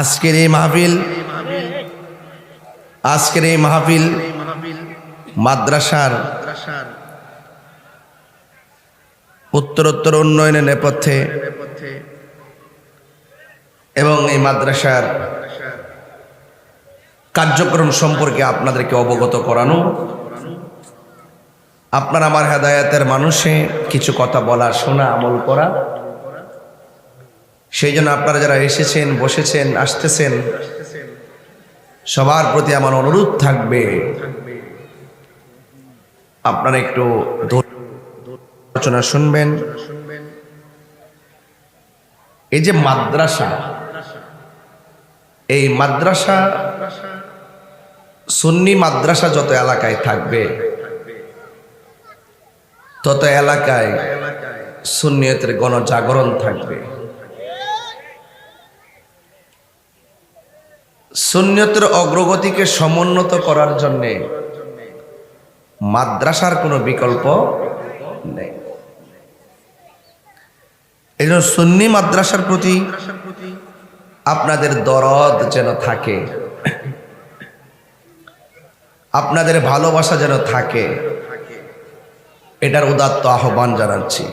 আজকের এই মাহফিল মাদ্রাসার উত্তরোত্তর উন্নয়নের নেপথ্যে এবং এই মাদ্রাসার কার্যক্রম সম্পর্কে আপনাদেরকে অবগত করানো, আপনার আমার হেদায়েতের মানুষে কিছু কথা বলা, শোনা, আমল করা। সেই জন্য আপনারা যারা এসেছেন, বসেছেন, আসতেছেন, সবার প্রতি আমার অনুরোধ থাকবে আপনারা একটু আলোচনা শুনবেন। এই যে মাদ্রাসা, এই মাদ্রাসা সুন্নি মাদ্রাসা যত এলাকায় থাকবে তত এলাকায় সুন্নিয়তের গণজাগরণ থাকবে। সুন্নিয়তের অগ্রগতিকে সমুন্নত করার জন্যে মাদ্রাসার কোনো বিকল্প নেই। এই জন্য সুন্নি মাদ্রাসার প্রতি আপনাদের দরদ যেন থাকে, আপনাদের ভালোবাসা যেন থাকে, এটার উদাত্ত আহ্বান জানাচ্ছি।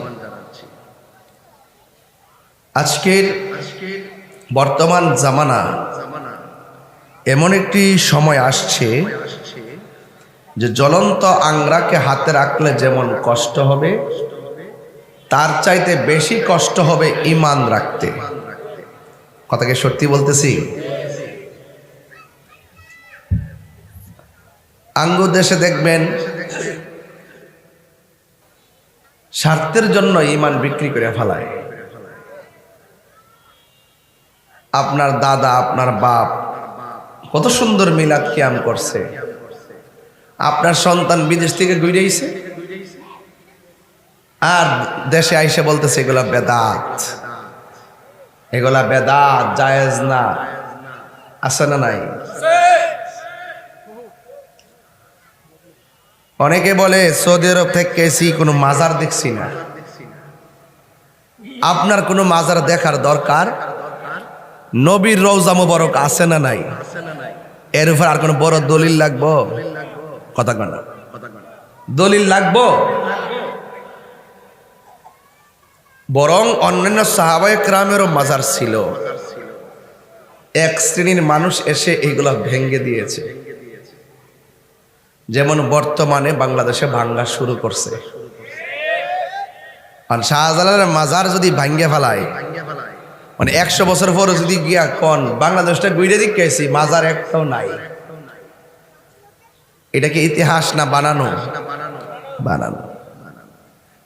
আজকের বর্তমান জামানা এমন একটি সময় আসছে যে জ্বলন্ত আংরাকে হাতে রাখলে যেমন কষ্ট হবে, তার চাইতে বেশি কষ্ট হবে ঈমান রাখতে। কথাকে সত্যি বলতেছি। আঙ্গু দেশে দেখবেন স্বার্থের জন্য ঈমান বিক্রি করে ফেলায়। আপনার দাদা, আপনার বাপ কত সুন্দর মিলাদ কিয়াম করছে, আপনার সন্তান বিদেশ থেকে ঘুরেছে আর দেশে আইসে বলতেছে এগুলা বেদাত, এগুলা বেদাত, জায়েজ না। আছে না নাই? অনেকে বলে সৌদি আরব থেকে এসি কোনো মাজার দেখছি না। আপনার কোনো মাজার দেখার দরকার, নবীর রওজা মুবারক আছে না নাই? এর উপর আর কোনো বড় দলিল লাগবো? কথা কন, দলিল লাগবো? বরং অন্যান্য সাহাবায়ে কেরামেরও মাজার ছিল, এক শ্রেণীর মানুষ এসে এইগুলা ভেঙ্গে দিয়েছে। যেমন বর্তমানে বাংলাদেশে ভাঙ্গা শুরু করছে। আর শাহজালালের মাজার যদি ভাঙ্গে ফেলায়, মানে 100 বছর পরে যদি গিয়া কন বাংলাদেশটা গুইরে দিকেছি মাজার একটাও নাই, এটা কি ইতিহাস না বানানো? বানানো।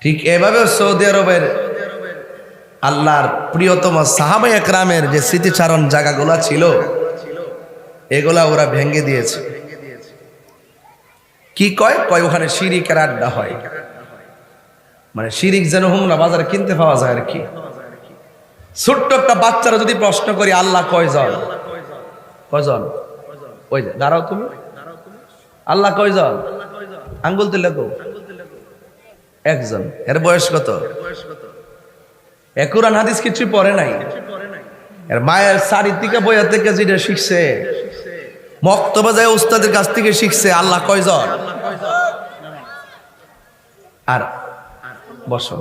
ঠিক এভাবে সৌদি আরবের আল্লাহর প্রিয়তম সাহাবায়ে কেরামের যে স্মৃতিচারণ জায়গাগুলা ছিল, এগুলা ওরা ভেঙ্গে দিয়েছে। কি কয় ওখানে শিরিকের আড্ডা হয়, মানে শিরিক যেন হুমনা বাজারে কিনতে পাওয়া যায় আর কি। ছোট্ট একটা বাচ্চারা যদি প্রশ্ন করি আল্লাহ কয়জন, ওই যে দাঁড়াও তুমি, আল্লাহ কয়জন, আঙ্গুল তুলে গো, একজন। এর বয়স কত? কুরআন হাদিস কিছুই পড়ে নাই, এর মায়ের শাড়ির থেকে বইয়া থেকে যেটা শিখছে, মক্তবে যায় উস্তাদের কাছ থেকে শিখছে আল্লাহ কয়জন। আর বসো,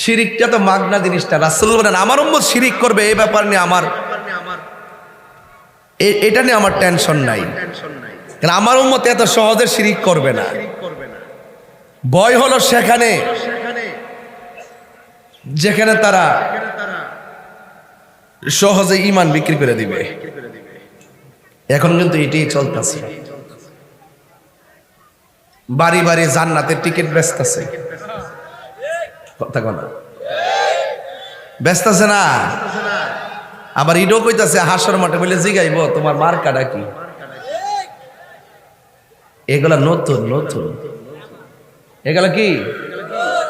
শিরিকটা তো মাগনা জিনিসটা। রাসূল বলেন আমার উম্মত শিরিক করবে, এই ব্যাপার নিয়ে এটা নিয়ে আমার টেনশন নাই, কারণ আমার উম্মত এত সহজে শিরিক করবে না। ভয় হলো সেখানে যেখানে তারা সহজে ঈমান বিক্রি করে দিবে। এখন কিন্তু এটাই চলতেছে, বাড়ি বাড়ি জান্নাতের টিকিট বেচতেছে। কথা কনা বেচতেছে না? আবার ইডো কইতাছে হাসর মাঠে বলে জিগাইব তোমার মার্কাটা কি। এগুলা নতুন নতুন, এগুলা কি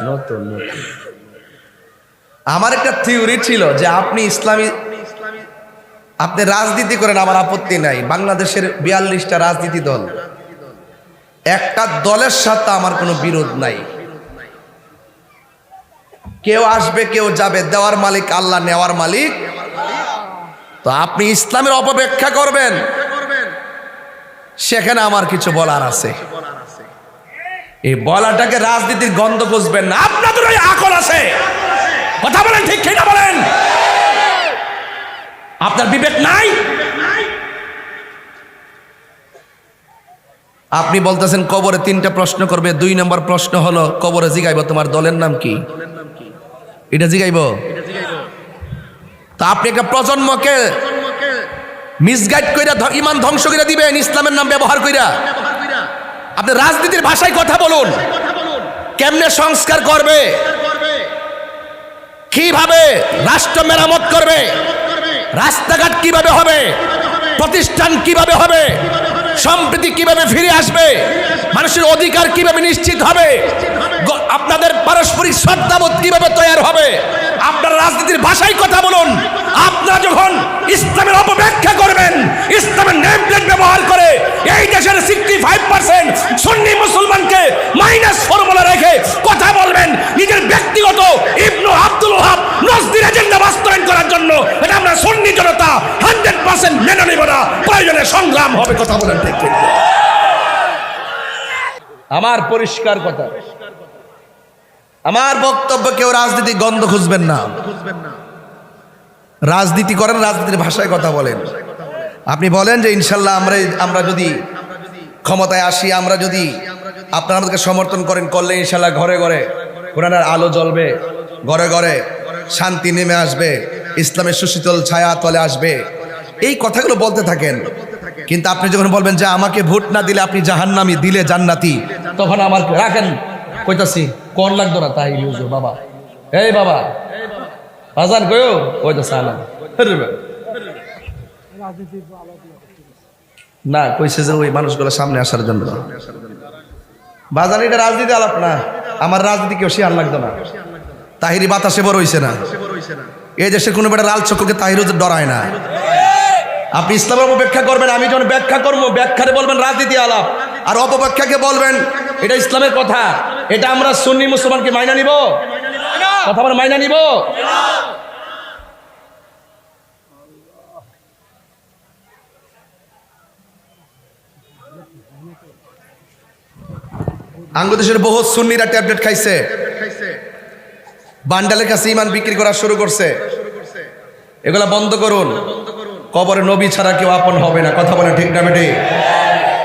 নতুন নতুন। আমার একটা থিওরি ছিল যে আপনি ইসলামী, আপনি রাজনীতি করেন, আমার আপত্তি নাই। বাংলাদেশের 42টা রাজনীতি দল, একটা দলের সাথে আমার কোনো বিরোধ নাই, কেউ আসবে কেউ যাবে, দেওয়ার মালিক আল্লাহ, নেওয়ার মালিক। তো আপনি ইসলামের অপব্যাখ্যা করবেন, সেখানে আমার কিছু বলার আছে। এই বলাটাকে রাজনীতির গন্ধ বুঝবেন না। আপনাদের ওই আকল আছে, কথা বলেন, ঠিক কিনা বলেন? আপনার বিবেক নাই? আপনি বলতেছেন কবরে 3টা প্রশ্ন করবে। 2 নম্বর প্রশ্ন হলো কবরে জিগাইব তোমার দলের নাম কি, এটা জিগাইব। তা আপনি একটা প্রজন্মকে মিসগাইড কইরা ইমান ধ্বংস করে দিবেন ইসলামের নাম ব্যবহার কইরা। আপনি রাজনীতির ভাষায় কথা বলুন। কেমনে সংস্কার করবে, কিভাবে রাষ্ট্র মেরামত করবে, রাস্তাঘাট কিভাবে হবে, প্রতিষ্ঠান কিভাবে হবে, সম্প্রীতি কিভাবে ফিরে আসবে, মানুষের অধিকার কিভাবে নিশ্চিত হবে, আপনাদের পারস্পরিক শ্রদ্ধাবোধ কিভাবে তৈরি হবে, আপনার রাজনীতির ভাষায় কথা বলুন। আপনারা যখন ইসলামের অপব্যাখ্যা করবেন, ইসলামের নেম প্লেট ব্যবহার করে এই দেশের 65% সুন্নি মুসলমানকে মাইনাস ফর্মুলা রেখে কথা বলবেন নিজের ব্যক্তিগত ইবনে আব্দুল ওহাব নজদির এজেন্ডা বাস্তবায়ন করার জন্য, এটা আমরা সুন্নি জনতা 100% মেনে নেব না। প্রয়োজনে সংগ্রাম হবে। কথা বলেন ঠিক ঠিক? আমার পরিষ্কার কথা, আমার বক্তব্য, কেউ রাজনীতি গন্ধ খুঁজবেন না। রাজনীতি করেন, রাজনীতির ভাষায় কথা বলেন। আপনি বলেন যে ইনশাল্লাহ আমরা যদি ক্ষমতায় আসি, আমরা যদি আপনারা আমাদেরকে সমর্থন করেন, করলে ইনশাল্লাহ ঘরে ঘরে কোরআনের আলো জ্বলবে, ঘরে ঘরে শান্তি নেমে আসবে, ইসলামের সুশীতল ছায়া তলে আসবে। এই কথাগুলো বলতে থাকেন। কিন্তু আপনি যখন বলবেন যে আমাকে ভোট না দিলে আপনি জাহান্নামী, দিলে জান্নাতি, তখন আমার রাখেন কইতাছি কোন লাগতো না তাই ইউজ বাবা, এই বাবা বাজান কইও কইতাছে আলাম না, কইছে যে ওই মানুষগুলো সামনে আসার জন্য। বাজান এটা রাজনীতি আলাপ না, আমার রাজনীতি কেউ শিয়ার লাগতো না। তাহিরি বাতাসে বড় হইছে না, এই দেশে কোনো বেটা লাল চক্ষুকে তাহির ডরায় না। আপনি ইসলামের অপব্যাখ্যা করবেন, আমি যখন ব্যাখ্যা করবো, ব্যাখ্যারে বলবেন রাজনীতি আলাপ, আর অপব্যাখ্যাকে বলবেন এটা ইসলামের কথা। এটা আমরা সুন্নি মুসলমানকে মাইনা নিব? কথা বলে মাইনা নিব? বাংলাদেশের বহু সুন্নিরা ট্যাবলেট খাইছে, বান্ডালের কাছে ইমান বিক্রি করা শুরু করছে। এগুলা বন্ধ করুন। কবরে নবী ছাড়া কেউ আপন হবে না। কথা বলে ঠিক না বেটি?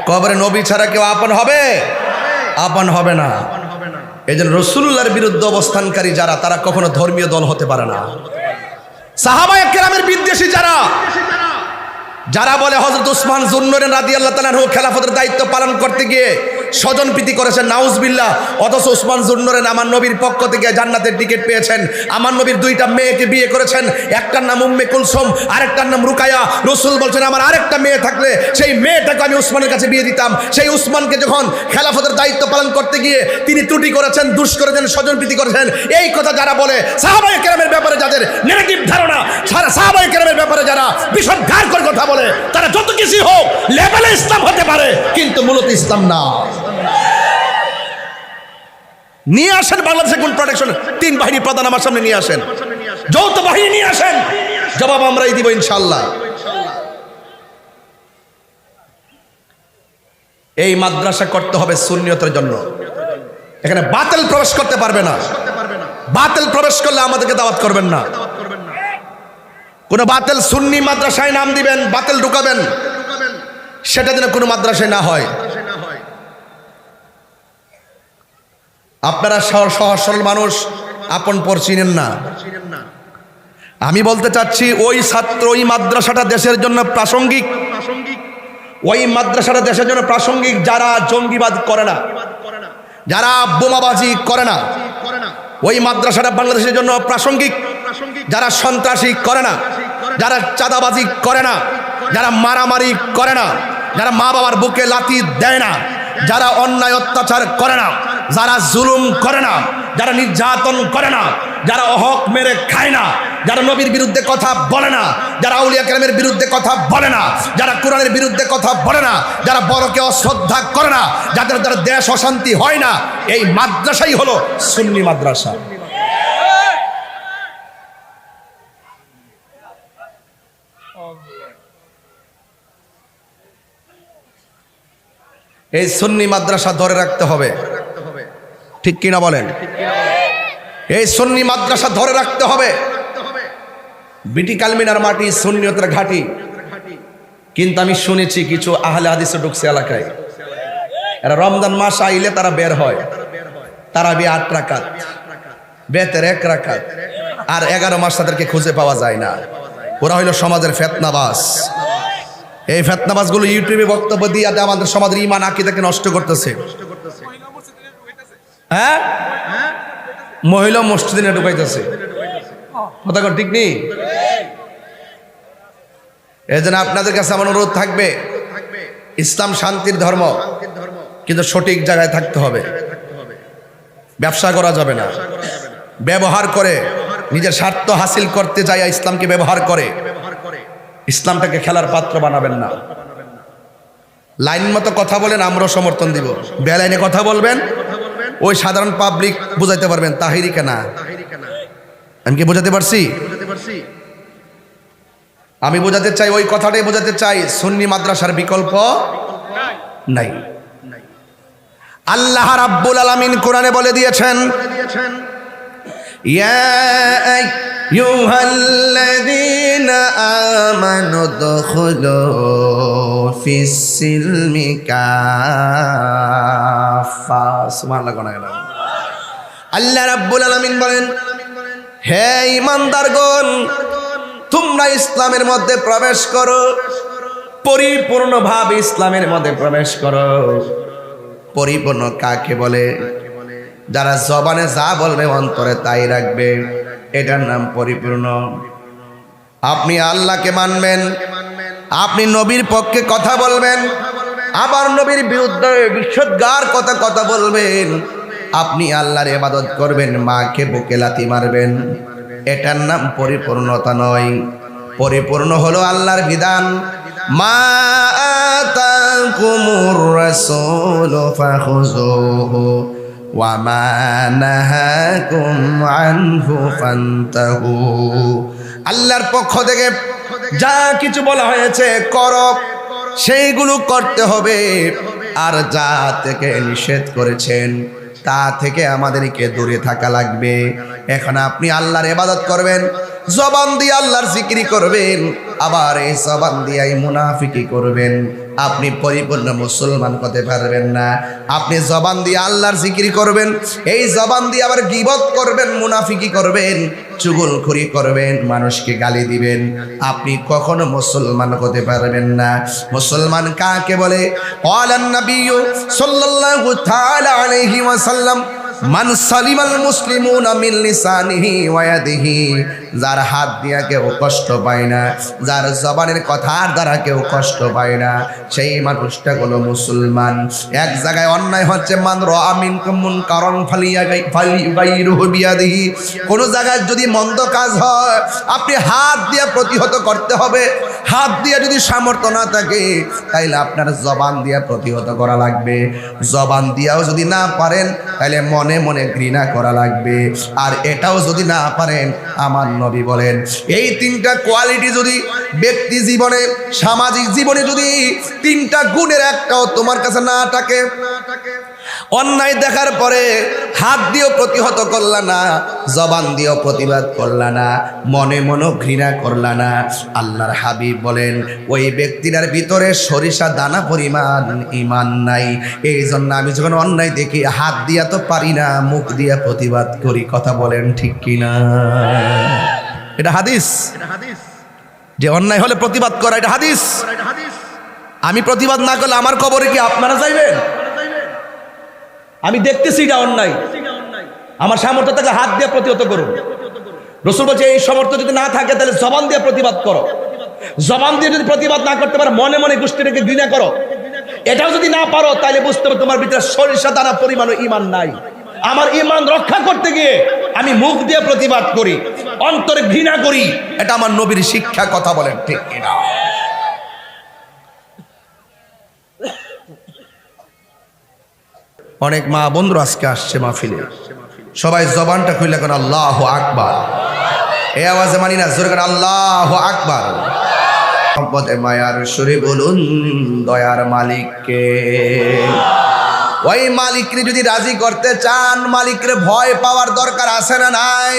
কবরে নবী ছাড়া কেউ আপন হবে? আপন হবে না। এই জন্য রাসূলুল্লাহর বিরুদ্ধে অবস্থানকারী যারা, তারা কখনো ধর্মীয় দল হতে পারে না। সাহাবায়ে কেরামের বিদ্বেষী যারা বলে হযরত উসমান যুন্নুরাইন রাদিয়াল্লাহু তাআলা আনহু খেলাফতের দায়িত্ব পালন করতে গিয়ে স্বজনপ্রীতি করেছেন, নাউজুবিল্লাহ। অথচ উসমান যুন্নুরাইন আমার নবীর পক্ষ থেকে জান্নাতের টিকিট পেয়েছেন। আমার নবীর 2টা মেয়েকে বিয়ে করেছেন, একটার নাম উম্মে কুলসুম, আরেকটার নাম রুকায়া। রাসূল বলছেন আমার আরেকটা মেয়ে থাকলে সেই মেয়েটাকে আমি উসমানের কাছে বিয়ে দিতাম। সেই উসমানকে যখন খেলাফতের দায়িত্ব পালন করতে গিয়ে তিনি ত্রুটি করেছেন, দুষ করেছেন, স্বজনপ্রীতি করেছেন, এই কথা যারা বলে, সাহাবায়ে কেরামের ব্যাপারে যাদের নেগেটিভ ধারণা, সাহাবায়ে কেরামের ব্যাপারে যারা বিষোদ্গারকর কথা বলে, তারা যত কিছু হোক লেভেলে ইসলাম হতে পারে, কিন্তু মূলত ইসলাম না। নিয়ে আসেন বাংলাদেশে কোন প্রোটেকশন? 3 বাহিনী প্রধান আমার সামনে নিয়ে আসেন, যৌথ বাহিনী নিয়ে আসেন, জবাব আমরাই দিব ইনশাআল্লাহ। এই মাদ্রাসা করতে হবে সুন্নিয়তের জন্য। এখানে বাতিল প্রবেশ করতে পারবে না। বাতিল প্রবেশ করলে আমাদেরকে দাওয়াত করবেন না। কোন বাতিল সুন্নি মাদ্রাসায় নাম দিবেন, বাতিল ঢুকাবেন, সেটা যেন কোনো মাদ্রাসায় না হয়। আপনারা সহজ সরল মানুষ, আপন পর চিনেন না। আমি বলতে চাচ্ছি ওই ছাত্র, ওই মাদ্রাসাটা দেশের জন্য প্রাসঙ্গিক, ওই মাদ্রাসাটা দেশের জন্য প্রাসঙ্গিক যারা জঙ্গিবাদ করে না, যারা বোমাবাজি করে না। ওই মাদ্রাসাটা বাংলাদেশের জন্য প্রাসঙ্গিক যারা সন্ত্রাসী করে না, যারা চাঁদাবাজি করে না, যারা মারামারি করে না, যারা মা বাবার বুকে লাথি দেয় না, যারা অন্যায় অত্যাচার করে না, যারা জুলুম করে না, যারা নির্যাতন করে না, যারা হক মেরে খায় না, যারা নবীর বিরুদ্ধে কথা বলে না, যারা আউলিয়া কেরামের বিরুদ্ধে কথা বলে না, যারা কোরআনের বিরুদ্ধে কথা বলে না, যারা বড়কে অশ্রদ্ধা করে না, যাদের দ্বারা দেশ অশান্তি হয় না, এই মাদ্রাসাই হলো সুন্নি মাদ্রাসা। এই সুন্নি মাদ্রাসা ধরে রাখতে হবে, ঠিক কিনা বলেন? এই সুন্নি মাদ্রাসা ধরে রাখতে হবে। বিটি কালমিনার মাটি, সুন্নিয়তের ঘাটি। কিন্তু আমি শুনেছি কিছু আহলে হাদিসে ঢুকছে এলাকায়, এরা রমজান মাস আইলে তারা বের হয়, তারা 8 রাকাত, বেতের 1 রাকাত, আর 11 মাস তাদেরকে খুঁজে পাওয়া যায় না। ওরা হইল সমাজের ফেতনাবাজ। এই ফেতনাবাজ গুলো ইউটিউবে বক্তব্য দিয়ে আমাদের সমাজের ঈমান আকীদাকে নষ্ট করতেছে। হ্যাঁ, মহিলা মসজিদে ঢুকাইতেছে, কথা ঠিক নেই? এই জন্য আপনাদের কাছে আমার অনুরোধ থাকবে, ইসলাম শান্তির ধর্ম, কিন্তু সঠিক জায়গায় থাকতে হবে। ব্যবসা করা যাবে না, ব্যবহার করে নিজের স্বার্থ হাসিল করতে যায় ইসলামকে ব্যবহার করে, ইসলামটাকে খেলার পাত্র বানাবেন না। লাইন মতো কথা বলেন, আমরাও সমর্থন দিব। বেলাইনে কথা বলবেন, ওই সাধারণ পাবলিক বুঝাইতে পারবেন তাহিরি কেনা। আমি কি বোঝাতে পারছি? আমি বোঝাতে চাই, ওই কথাটাই বোঝাতে চাই, সুন্নি মাদ্রাসার বিকল্প নাই। আল্লাহ রাব্বুল আলামিন কোরআনে বলে দিয়েছেন, ইয়া আইয়ুহাল্লাযীনা আমানু দুখুলু ফিস-সিলমি কাফা। সুবহানাল্লাহ। আল্লাহ রাব্বুল আলামিন বলেন, হে ঈমানদারগণ, তোমরা ইসলামের মধ্যে প্রবেশ করো, পরিপূর্ণভাবে ইসলামের মধ্যে প্রবেশ করো। পরিপূর্ণ কাকে বলে? যারা জবানে যা বলবে অন্তরে তাই রাখবে, এটার নাম পরিপূর্ণ। আপনি আল্লাহকে মানবেন, আপনি নবীর পক্ষে কথা বলবেন, আবার নবীর বিরুদ্ধে বিশ্বগার কথা বলবেন, আপনি আল্লাহর ইবাদত করবেন, মাকে বুকে লাথি মারবেন, এটার নাম পরিপূর্ণতা নয়। পরিপূর্ণ হলো আল্লাহর বিধান, মা আতাকুমুর রাসূলু ফাখুযুহু ওয়া মা নাহাকুম আনহু ফান্তাহু। আল্লাহর পক্ষ থেকে যা কিছু বলা হয়েছে করো, সেইগুলো করতে হবে, আর যা থেকে নিষেধ করেছেন তা থেকে আমাদেরকে দূরে থাকা লাগবে। এখন আপনি আল্লাহর ইবাদত করবেন, জবান দিয়ে আল্লাহর জিকির করবেন, আবার এই জবান দিয়ে মুনাফিকি করবেন, আপনি পরিপূর্ণ মুসলমান হতে পারবেন না। আপনি জবান দিয়ে আল্লাহর জিকির করবেন, এই জবান দিয়ে আবার গীবত করবেন, মুনাফিকি করবেন, চুগলখড়ি করবেন, মানুষকে গালি দিবেন, আপনি কখনো মুসলমান হতে পারবেন না। মুসলমান কাকে বলে? ক্বালান নবিয়্যু সাল্লাল্লাহু তাআলা আলাইহি ওয়াসাল্লাম, মান সালিমাল মুসলিমুনা মিন লিসানিহি ওয়া ইয়াদিহি। যার হাত দিয়া কেউ কষ্ট পায় না, যার জবানের কথার দ্বারা কেউ কষ্ট পায় না, সেই মানুষটা হলো মুসলমান। এক জায়গায় অন্যায় হচ্ছে, মান রাআ মিনকুম মুনকারান ফালিয়ুগাইরুহু বিয়াদিহি। কোন জায়গায় যদি মন্দ কাজ হয়, আপনি হাত দিয়ে প্রতিহত করতে হবে। হাত দিয়ে যদি সামর্থ্য না থাকে, তাইলে আপনার জবান দিয়ে প্রতিহত করা লাগবে। জবান দিয়াও যদি না পারেন, তাহলে মনে মনে ঘৃণা করা লাগবে। আর এটাও যদি না পারেন, আমার নবী বলেন, এই 3টা কোয়ালিটি যদি ব্যক্তি জীবনে, সামাজিক জীবনে যদি 3টা গুণের একটাও তোমার কাছে না থাকে, অন্যায় দেখার পরে হাত দিয়েও প্রতিহত করলা না, জবান দিয়েও প্রতিবাদ করলা না, মনে মনে ঘৃণা করলা না, আল্লাহর হাবিব বলেন ওই ব্যক্তিটার ভিতরে সরিষা দানা পরিমাণ ঈমান নাই। এই জন্য আমি যখন অন্যায় দেখি, হাত দিয়া তো পারি না, মুখ দিয়া প্রতিবাদ করি। কথা বলেন ঠিক কিনা? এটা হাদিস, যে অন্যায় হলে প্রতিবাদ করা, এটা হাদিস। আমি প্রতিবাদ না করলে আমার কবরে কি আপনারা যাইবেন? আমি দেখতেছি এটা অন্যায়, আমার সামর্থ্য থেকে হাত দিয়ে প্রতিহত করুন। রাসূল বলছে, এই সামর্থ্য যদি না থাকে, তাহলে জবান দিয়ে প্রতিবাদ করো। জবান দিয়ে যদি প্রতিবাদ না করতে পারো, মনে মনে গোষ্ঠীটাকে ঘৃণা করো। এটাও যদি না পারো, তাহলে বুঝতে হবে তোমার ভিতরে সরিষা দানা পরিমাণও ঈমান নাই। আমার ঈমান রক্ষা করতে গিয়ে আমি মুখ দিয়ে প্রতিবাদ করি, অন্তরে ঘৃণা করি, এটা আমার নবীর শিক্ষা। কথা বলেন ঠিক কিনা? অনেক মা বন্ধুরা আজকে আসছে মাহফিলে, সবাই জবানটা খুলে এখন আল্লাহু আকবার। এই আওয়াজে মানি না, জোরে করে আল্লাহু আকবার। মহব্বতে মায়ার সুরে বলুন দয়ার মালিককে। ওই মালিককে যদি রাজি করতে চান, মালিকরে ভয় পাওয়ার দরকার আছে না নাই?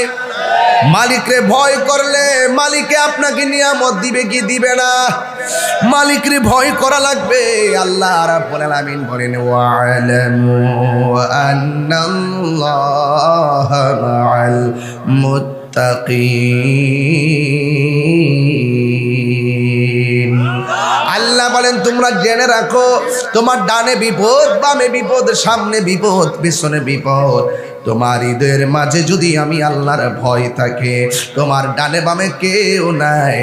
মালিকরে ভয় করলে মালিকে আপনাকে নিয়ামত দিবে কি দিবে না? মালিকরে ভয় করা লাগবে। আল্লাহ রাব্বুল আলামিন বলেন ওয়া'লামু আন্নাল্লাহা মা'আল মুত্তাকিন। আল্লাহ বলেন তোমরা জেনে রাখো, তোমার ডানে বিপদ, বামে বিপদ, সামনে বিপদ, পিছনে বিপদ, তোমার হৃদয়ের মাঝে যদি আমি আল্লাহর ভয় থাকে, তোমার ডানে বামে কেউ নাই,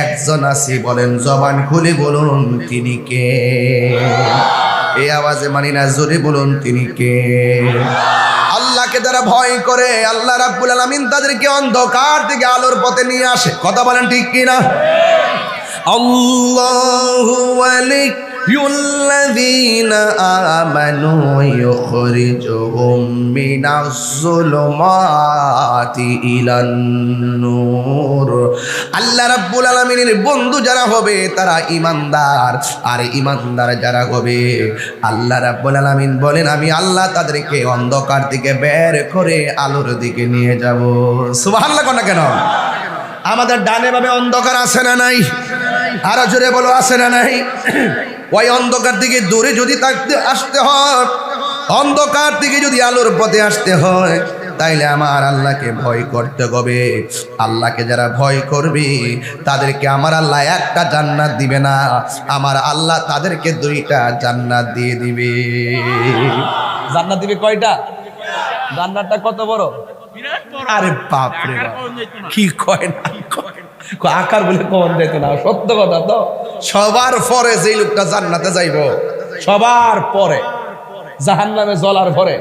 একজন আছি। বলেন জবান খুলে বলুন তিনি কে? এই আওয়াজে মানি না, জোরে বলুন তিনি কে? আল্লাহকে যারা ভয় করে আল্লাহ রাব্বুল আলামিন তাদেরকে অন্ধকার থেকে আলোর পথে নিয়ে আসে। কথা বলেন ঠিক কিনা? আল্লাহু ওয়ালিয়ুল্লাযীনা আমানু ইউখরিজুহুম মিনাজ যুলুমাতি ইলান নূর। আল্লাহ রাব্বুল আলামিনের বন্ধু যারা হবে তারা ঈমানদার, আর ঈমানদার যারা হবে আল্লাহ রাব্বুল আলামিন বলেন আমি আল্লাহ তাদেরকে অন্ধকার থেকে বের করে আলোর দিকে নিয়ে যাব। সুবহানাল্লাহ। কোন কেন? আমাদের ডানে বামে অন্ধকার আছে না নাই? আরো জোরে বলো আছে না নাই? ওই অন্ধকার থেকে দূরে যদি আসতে হয়, অন্ধকার থেকে যদি আলোর পথে আসতে হয়, তাইলে আমার আল্লাহকে ভয় করতে হবে। আল্লাহকে যারা ভয় করবে তাদেরকে আমার আল্লাহ একটা জান্নাত দিবে না, আমার আল্লাহ তাদেরকে দুইটা জান্নাত দিয়ে দিবে। জান্নাত দিবে কয়টা? জান্নাতটা কত বড়? আরে বাপ রে বাপ, কি কয় না আকার বলে কমন যেত না, সত্য কথা তো। সবার পরে যে লোকটা জান্নাতে যাইব, সবার পরে জাহান্নামে জ্বলার পরে,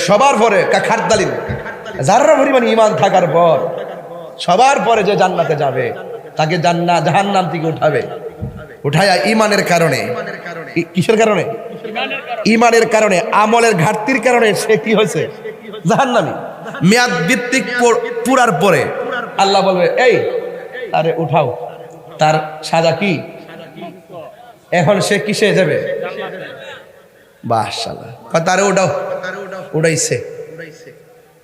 সবার পরে খারদালিন যারা পরিমাণ ঈমান থাকার পর সবার পরে যে জান্নাতে যাবে তাকে জাহান্নাম থেকে উঠাবে, উঠায়া ঈমানের কারণে। কিসের কারণে? ঈমানের কারণে, আমলের ঘাটতির কারণে সে কি হয়েছে? জাহান্নামী। মেয়াদ ভিত্তিক পুরার পরে আল্লাহ বলবে এই আরে উঠাও, তার সাজা কি? এখন সে কিসে যাবে? মাশাআল্লাহ। তারে উঠাও, উঠাইছে।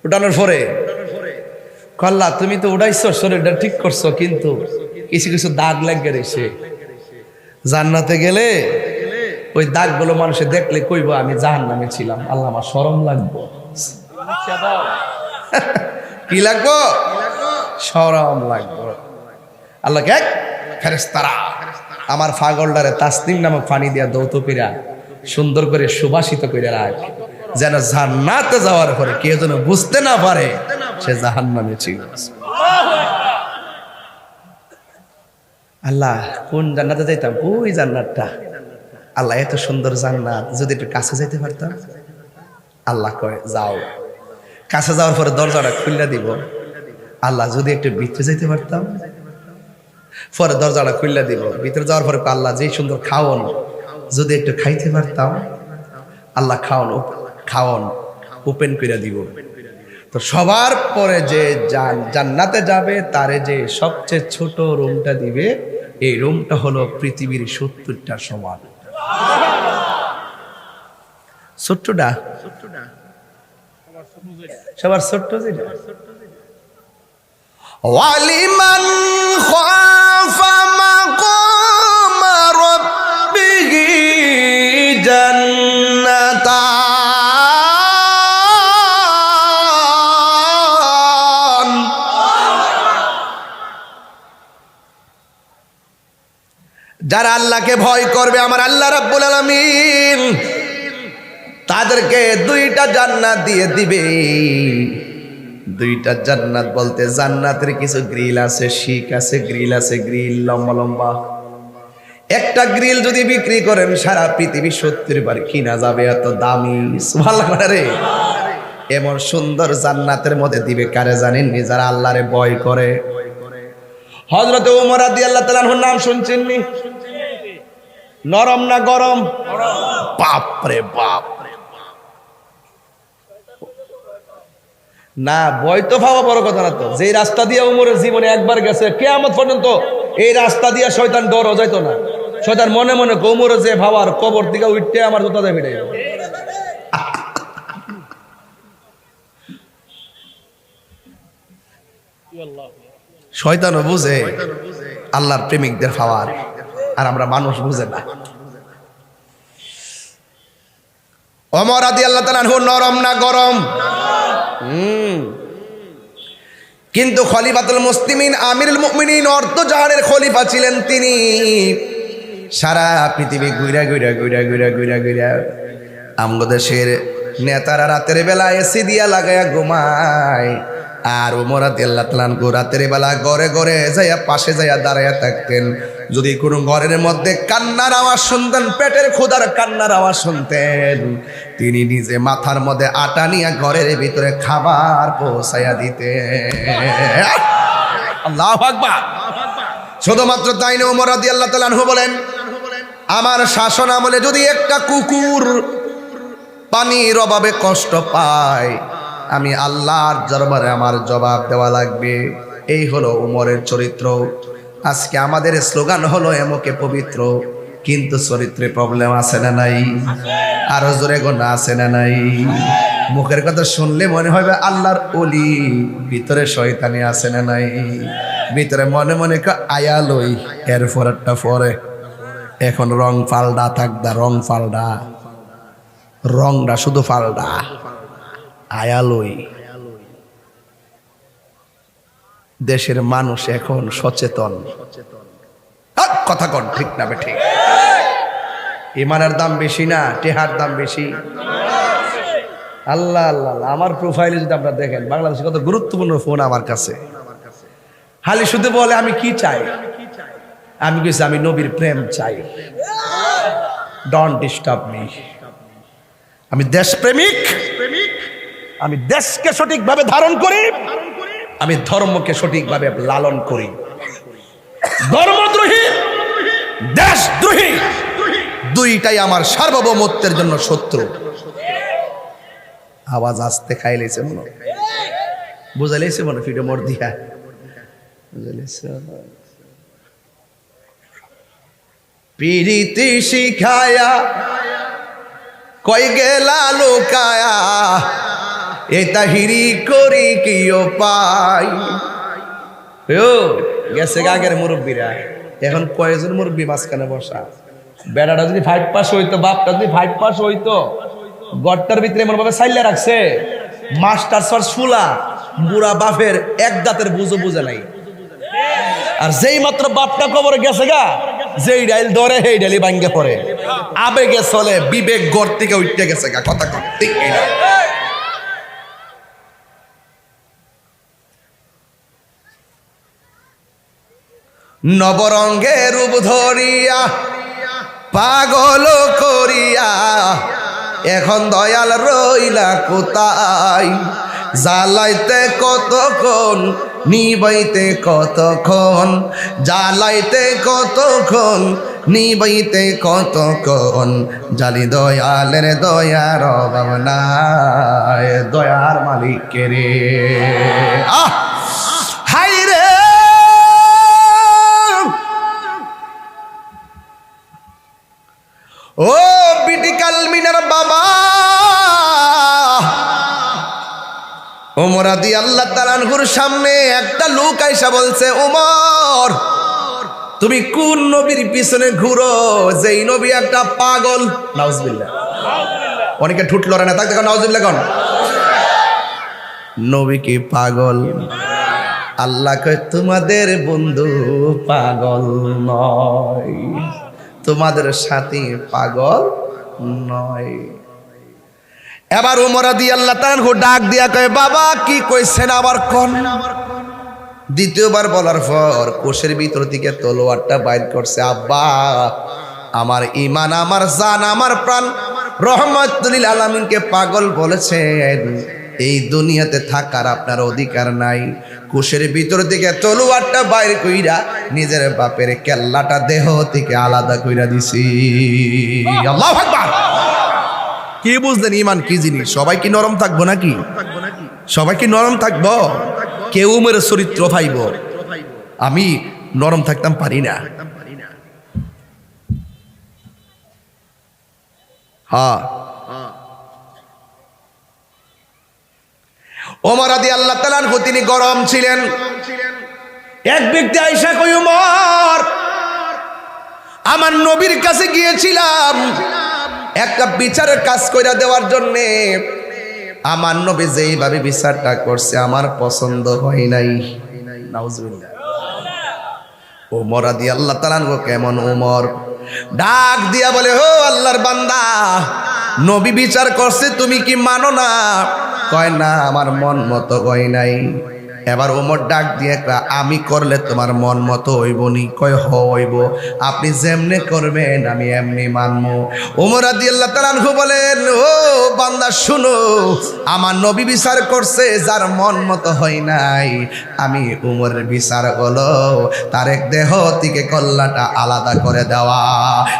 উঠানোর পরে আল্লাহ তুমি তো উঠাইছো, শরীরটা ঠিক করছো, কিন্তু কিছু কিছু দাগ লাগে রয়েছে। জান্নাতে গেলে ওই দাগগুলো মানুষে দেখলে কইবো আমি জাহান্নামে ছিলাম, আল্লাহ আমার শরম লাগবো। কি লাগবো? শরম লাগবো। আল্লাহকে এক ফেরেশতারা আমার ফাগলটারে তাসনিম নামক পানি দিয়া দৌত কইরা সুন্দর করে সুবাসিত কইরা রাখ, যেন জান্নাতে যাওয়ার পরে কেউ যেন বুঝতে না পারে সে জাহান্নামে ছিল। আল্লাহ কোন জান্নাতে যাইতাম? ওই জান্নাতটা। আল্লাহ এত সুন্দর জান্নাত, যদি একটু কাছে যাইতে পারতাম। আল্লাহ কয় যাও। কাছে যাওয়ার পরে দরজাটা খুলে দিব। আল্লাহ যদি একটু ভিতরে যাইতে পারতাম। পরে দরজাটা খুলে দিব। ভিতরে যাওয়ার পরে আল্লাহ যে সুন্দর খাওন, যদি একটু খাইতে পারতাম। আল্লাহ খাওন ওপেন করে দিব। তো সবার পরে যে জান্নাতে যাবে তারে যে সবচেয়ে ছোট রুমটা দিবে, এই রুমটা হলো পৃথিবীর 70টা সমান। ছোট্টটা সবার ছোট্ট যেটা। ওয়ালিমান খাফা মাকাম রাব্বিহি জান্নাতান। যারা আল্লাহকে ভয় করবে আমার আল্লাহ রাব্বুল আলামিন তাদেরকে দুইটা জান্নাত দিয়ে দিবে। দুইটা জান্নাত বলতে জান্নাতের কিছু গ্রিল আছে, শিক আছে, গ্রিল আছে, গ্রিল লম্বা লম্বা। একটা গ্রিল যদি বিক্রি করেন সারা পৃথিবী 70 বার কিনা যাবে, এত দামি। সুবহানাল্লাহ রে। এমন সুন্দর জান্নাতের মধ্যে দিবে কারে জানেন? যারা আল্লাহরে ভয় করে। হযরত ওমর রাদিয়াল্লাহু তাআলার নাম শুনছেন নি? নরম না গরম? বাপ রে বাপ। না ভয় তো পাওয়া বড় কথা না তো। যে রাস্তা দিয়ে ওমরের জীবনে একবার গেছে, কিয়ামত পর্যন্ত এই রাস্তা দিয়ে শয়তান ডরও যাইতো না। শয়তান মনে মনে কোমরে যে ভাবার কবর দিকে উঠতে আমার জুতা দেবে। শয়তানও বুঝে আল্লাহর প্রেমিকদের খাওয়ার, আর আমরা মানুষ বুঝে না। ওমর রাদিয়াল্লাহু তাআলা আনহু নরম না গরম? কিন্তু খলিফাতুল মুসলিমিন আমিরুল মুমিনিন অর্ধ জাহানের খলিফা ছিলেন তিনি। সারা পৃথিবী ঘুরা ঘুরা ঘুরা ঘুরা ঘুরা ঘুরা আমগো দেশের নেতারা রাতের বেলা এসি দিয়া লাগায়া ঘুমায়, আর ওমর রাদিয়াল্লাহু তাআলা আনহু রাতের বেলা ঘরে ঘরে যাইয়া পাশে যাইয়া দাঁড়াইয়া থাকতেন। যদি কোনো ঘরের মধ্যে কান্নার আওয়াজ শুনতেন, পেটের ক্ষুধার কান্নার আওয়াজ শুনতেন, তিনি নিজে মাথার মধ্যে আটা নিয়ে ঘরের ভিতরে খাবার পৌঁছাইয়া দিতেন। আল্লাহু আকবার। শুধুমাত্র তাই না, ওমর রাদিয়াল্লাহু তাআলা আনহু বলেন, আমার শাসন আমলে যদি একটা কুকুর পানির অভাবে কষ্ট পায়, আমি আল্লাহর দরবারে আমার জবাব দেওয়া লাগবে। এই হলো উমরের চরিত্র। আজকে আমাদের স্লোগান হলো এমকে পবিত্র, কিন্তু চরিত্রে প্রবলেম আছে না নাই? আরো জোরে গোনা আছে না নাই? মুখের কথা শুনলে মনে হবে আল্লাহর ওলি, ভিতরে শয়তানি আছে না নাই? ভিতরে মনে মনে আয়ালই এরপর একটা পরে, এখন রং পাল্টা থাকদা, রং পাল্টা, রংটা শুধু পাল্টা, আয়ালই। দেশের মানুষ এখন সচেতন। কথা কন ঠিক না বে ঠিক? ইমানের দাম বেশি না টেহার দাম বেশি? আল্লাহ আল্লাহ, আমার প্রোফাইলে যদি আপনারা দেখেন, বাংলাদেশে কত গুরুত্বপূর্ণ ফোন আমার কাছে। খালি শুধু বলে আমি কি চাই, আমি কিছু, আমি নবীর প্রেম চাই, ডোন্ট ডিস্টার্ব মি। আমি দেশপ্রেমিক, আমি দেশকে সঠিকভাবে ধারণ করি, আমি ধর্মকে সঠিকভাবে লালন করি। ধর্মদ্রোহী, দেশদ্রোহী দুইটাই আমার সার্বভৌমত্বের জন্য শত্রু। আওয়াজ আসতে খাইলেছে মনে, বুঝাইলেছে মনে, ফিডো মোর দিয়া বুঝাইলেছে। পিরিতি শিখায়া কই গেলা লোকায়া, এটা হিরি করি কিও পাই। ও গেছে আগের মুরব্বীরা, এখন কয়েকজন মুরব্বী মাঝখানে বসা। বেড়াটা যদি 5 পাস হইতো, বাপটা যদি 5 পাস হইতো, গড়টার ভিতরে এমন ভাবে সাইলে রাখছে, মাস্টার সর সুলা, বুড়া বাপের এক দাঁতের বুঝো বুঝে নাই। আর যেই মাত্র বাপটা কবরে গেছে গা, যেই ডাইল ধরে সেই ডাইলি ভাঙ্গে পড়ে, আবেগে চলে, বিবেক গড় থেকে উঠতে গেছে গা। কথা ঠিক না? নবরঙ্গের রূপ ধরিয়া পাগল করিয়া এখন দয়াল রইলা কোথায়? জ্বালাইতে কতক্ষণ, নিবাইতে কতক্ষণ, জ্বালাইতে কতক্ষণ, নিবাইতে কতক্ষণ, জালি দয়ালের দয়ার অভাব নাই, দয়ার মালিক রে। আহ হাই রে, ও বিটিকাল মিনার বাবা, ওমর রাদিয়াল্লাহু তাআলা আনহুর সামনে একটা লোক আইসা বলছে, ওমর তুমি কোন নবীর পিছনে ঘুরো, যেই নবী একটা পাগল? নাউজুবিল্লাহ। অনেকে ঠুট লড়ে না, তাকে দেখো নাউজুবিল্লাহ কোন নবী কি পাগল? আল্লাহ কয় তোমাদের বন্ধু পাগল নয়, তোমাদের সাথী পাগল নয়। এবার ওমর রাদিয়াল্লাহু তাআলা আনহু ডাক দিয়া কয়, বাবা কি কইছেন আবার কোন? দ্বিতীয়বার বলার পর কোষের ভিতর থেকে তলোয়ারটা বাইর করছে। আব্বা, আমার ঈমান, আমার জান, আমার প্রাণ রহমাতুল লিল আলামিনকে পাগল বলেছেন, এই দুনিয়াতে থাকার আপনার অধিকার নাই। কোষের ভিতর থেকে তলোয়ারটা বাইর কইরা নিজের বাপের কেল্লাটা দেহ থেকে আলাদা কইরা দিছি। আল্লাহু আকবার। কি বুঝলেন ঈমান কি জিনিস? সবাই কি নরম থাকবো নাকি? সবাই কি নরম থাকবো? কেউ মেরে চরিত্র পাইব? আমি নরম থাকতাম পারি না। হ্যাঁ, ওমর রাদিয়াল্লাহু তাআলা আনহু তিনি গরম ছিলেন। এক ব্যক্তি আয়েশা কই, ওমর আমার নবীর কাছে গিয়েছিলাম একটা বিচারের কাজ কইরা দেওয়ার জন্য। আমার নবী যেইভাবে বিচারটা করছে আমার পছন্দ হয় নাই। নাউজুবিল্লাহ। ওমর রাদিয়াল্লাহু তাআলা আনহু কেমন ওমর, ডাক দিয়া বলে, ও আল্লাহর বান্দা, নবী বিচার করছে তুমি কি মানো না? কয় না, আমার মন মতো হয় নাই। এবার ওমর ডাক দিয়ে, আমি করলে তোমার মন মতো হইব নি? কয় হইব, আপনি যেমনে করবেন আমি এমনি মানবো। ওমর রাদিয়াল্লাহু তাআলা আনহু বলেন, ও বান্দা শুনো, আমার নবী বিচার করছে যার মন মতো হয় নাই, আমি ওমরের বিচার হলো তার এক দেহ থেকে কল্লাটা আলাদা করে দেওয়া।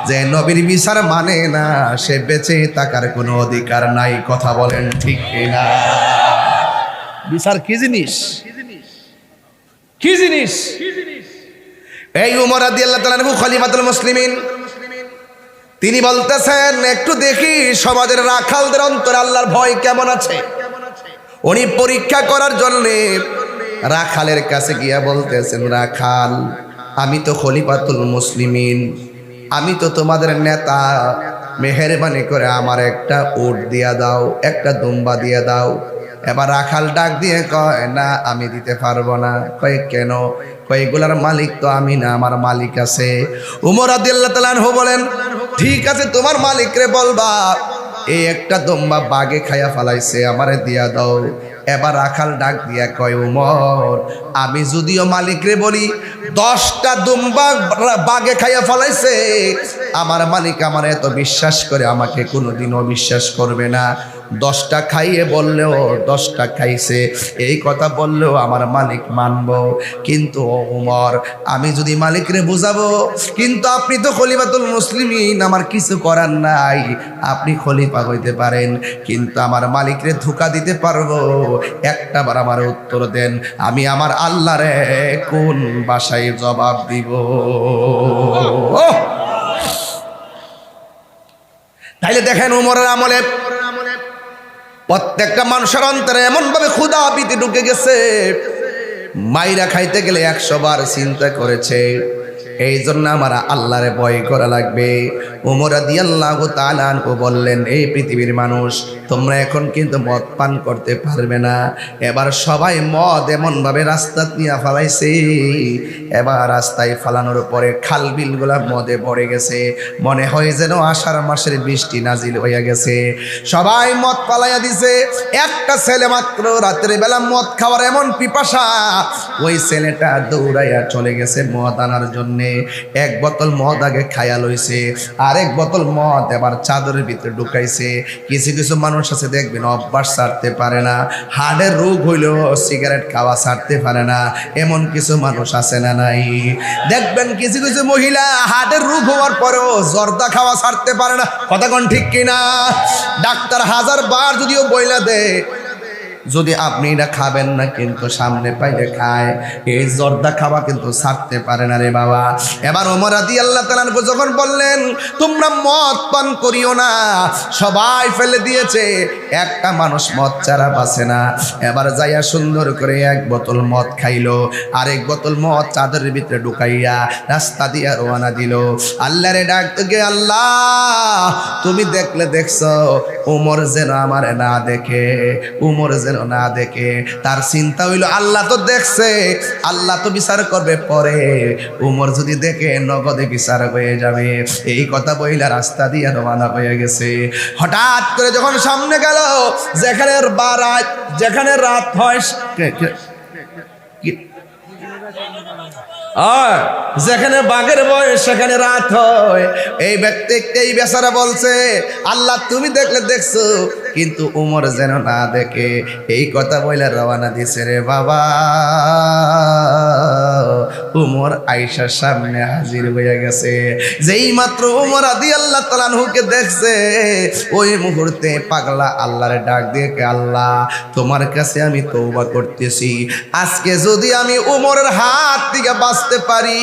যে নবীর বিচার মানে না সে বেঁচে থাকার কোনো অধিকার নাই। কথা বলেন ঠিক কিনা? বিচার কি জিনিস, কি জিনিস? এই ওমর রাদিয়াল্লাহু তাআলা আনহু খলিফাতুল মুসলিমিন, তিনি বলতেছেন একটু দেখি সমাজের রাখালদের অন্তরে আল্লাহর ভয় কেমন আছে। উনি পরীক্ষা করার জন্য রাখালের কাছে গিয়া বলতেছেন, রাখাল, আমি তো খলিফাতুল মুসলিমিন, আমি তো তোমাদের নেতা, মেহেরবানি করে আমার একটা উট দিয়া দাও, একটা দুম্বা দিয়া দাও। এবার রাখাল ডাক দিয়ে কয়, না আমি দিতে পারবো না। কয় কেন? কয় এগুলার মালিক তো আমি না, আমার মালিক আছে। ওমর রাদিয়াল্লাহু তাআলা আনহু বলেন, ঠিক আছে তোমার মালিকরে বলবা এই একটা দুম্বা বাগে খায়া ফালাইছে, আমারে দিয়া দাও। এবার রাখাল ডাক দিয়া কয়, ওমর আমি যদিও মালিকরে বলি 10টা দুম্বা বাগে খাইয়া ফলাইছে, আমার মালিক আমার এত বিশ্বাস করে আমাকে কোনোদিনও বিশ্বাস করবে না। 10টা খাইয়ে বললেও 10টা খাইছে এই কথা বললেও আমার মালিক মানবো। কিন্তু ওমর আমি যদি মালিকরে বুঝাবো, কিন্তু আপনি তো খলিফাতুল মুসলিমিন, আমার কিছু করার নাই। আপনি খলিফা হইতে পারেন কিন্তু আমার মালিকরে ধোঁকা দিতে পারবো? একটা বার আমার উত্তর দেন, আমি আমার আল্লাহরে কোন ভাষায় জবাব দিব? তাইলে দেখেন ওমরের আমলে প্রত্যেকটা মানুষের অন্তরে এমন ভাবে ক্ষুধা ভীতি ঢুকে গেছে, মাইরা খাইতে গেলে 100 বার চিন্তা করেছে। এই জন্য আমার আল্লাহরে ভয় করা লাগবে। ওমর রাদিয়াল্লাহু তাআলা আনহু বললেন, এই পৃথিবীর মানুষ তোমরা এখন কিন্তু মদ পান করতে পারবে না। এবার সবাই মদ এমনভাবে রাস্তা নিয়ে ফালাইছে, এবার রাস্তায় ফালানোর পরে খাল বিলগুলা মদে ভরে গেছে, মনে হয় যেন আষাঢ় মাসের বৃষ্টি নাজিল হইয়া গেছে। সবাই মদ পালাইয়া দিছে। একটা ছেলে মাত্র রাতের বেলা মদ খাওয়ার এমন পিপাসা, ওই ছেলেটা দৌড়াইয়া চলে গেছে মদ আনার জন্য। 1 বোতল মদ আগে খায়া লইছে, আরেক বোতল মদ এবার চাদরের ভিতরে ঢুকাইছে। কিছু কিছু মানুষ আছে দেখবেন অভ্যাস ছাড়তে পারে না, হার্টের রোগ হইলেও সিগারেট খাওয়া ছাড়তে পারে না, এমন কিছু মানুষ আছে না নাই? দেখবেন কিছু কিছু মহিলা হার্টের রোগ হওয়ার পরেও জর্দা খাওয়া ছাড়তে পারে না। কথা কোন ঠিক কিনা? ডাক্তার 1000 বার যদিও বইলা দেয়, যদি আপনি এটা খাবেন না কিন্তু সামনে পাইলে খায়, এই জর্দা খাওয়া কিন্তু ছাড়তে পারে না রে বাবা। এবার ওমর রাদিয়াল্লাহু তাআলা আনহু যখন বললেন তোমরা মদ পান করিও না, সবাই ফেলে দিয়েছে, একটা মানুষ মদ ছাড়া বাঁচে না। এবার যাইয়া সুন্দর করে 1 বোতল মদ খাইলো, আরেক বোতল মদ চাদরের ভিতরে ঢুকাইয়া রাস্তা দিয়া রওনা দিল। আল্লাহরে ডাকতে গিয়ে, আল্লাহ তুমি দেখলে দেখছো, ওমর যেন আমার না দেখে, ওমর যেন না দেখে। তার চিন্তা হইল আল্লাহ তো দেখছে, আল্লাহ তো বিচার করবে পরে, ওমর যদি দেখে নগদে বিচার হয়ে যাবে। এই কথা বইলা রাস্তা দিয়ে রওনা হয়ে গেছে। হঠাৎ করে যখন সামনে গেল, যেখানে রাত হয়, যেখানে বাঘের বয়স সেখানে রাত হয়। এই ব্যক্তি এই বেচারা বলছে, আল্লাহ তুমি দেখলে দেখছো, কিন্তু উমর যেন না দেখে। এই কথা বলে রওনা দিছে রে বাবা। উমর আয়েশার সামনে হাজির হয়ে গেছে। যেই মাত্র উমর রাদিয়াল্লাহু তাআলা আনহুকে দেখছে, ওই মুহূর্তে পাগলা আল্লাহরে ডাক দিয়ে, আল্লাহ তোমার কাছে আমি তওবা করতেছি, আজকে যদি আমি উমরের হাত থেকে বাঁচতে পারি,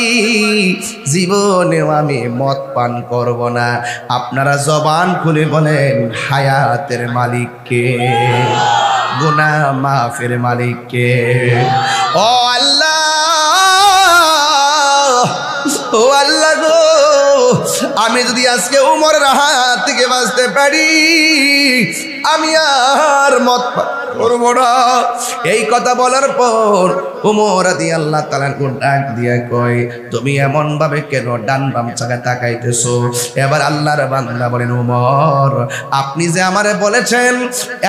জীবনেও আমি মদ পান করব না। আপনারা জবান খুলে বলেন, হায়াতের মালিক কে? গুনাহ মাফের মালিক কে? ও আল্লাহ, ও আল্লাহ গো, আমি যদি আজকে উমরের হাত থেকে বাঁচতে পারি, আমি আর মদ পান করব না। এই কথা বলার পর উমর রাদিয়াল্লাহু তাআলা ডাক দিয়া কয়, তুমি এমন ভাবে কেন ডান বাম চাকা তাকাইতেছো? এবার আল্লাহর বান্দা বলেন, উমর আপনি যে আমারে বলেছেন,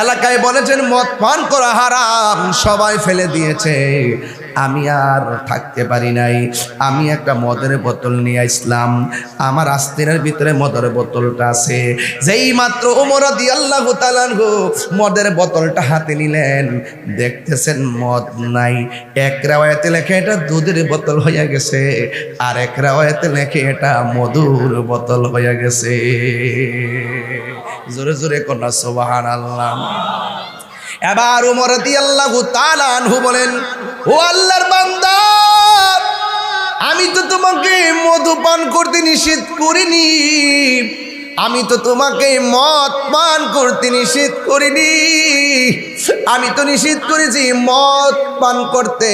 এলাকায় বলেছেন মদ পান করা হারাম, সবাই ফেলে দিয়েছে, আমি আর থাকতে পারি নাই। আমি একটা মদের বোতল নিয়ে আসলাম, আমার আস্তিনের ভিতরে মদের বোতলটা আছে। যেই মাত্র ওমর রাদিয়াল্লাহু তাআলা মদের বোতলটা হাতে নিলেন, দেখতেছেন মদ নাই। এক রাওয়ায়াতে লেখে এটা দুধের বোতল হয়ে গেছে, আর এক রাওয়ায়াতে লেখে এটা মধুর বোতল হয়ে গেছে। জোরে জোরে কন্যা সুবহানাল্লাহ। এবার ওমর রাদিয়াল্লাহু তাআলা আনহু বলেন, ও আল্লাহর বান্দা, আমি তো তোমাকে মধু পান করতে নিষেধ করিনি, আমি তো তোমাকে মদ পান করতে নিষেধ করিনি, আমি তো নিষেধ করেছি মদ পান করতে,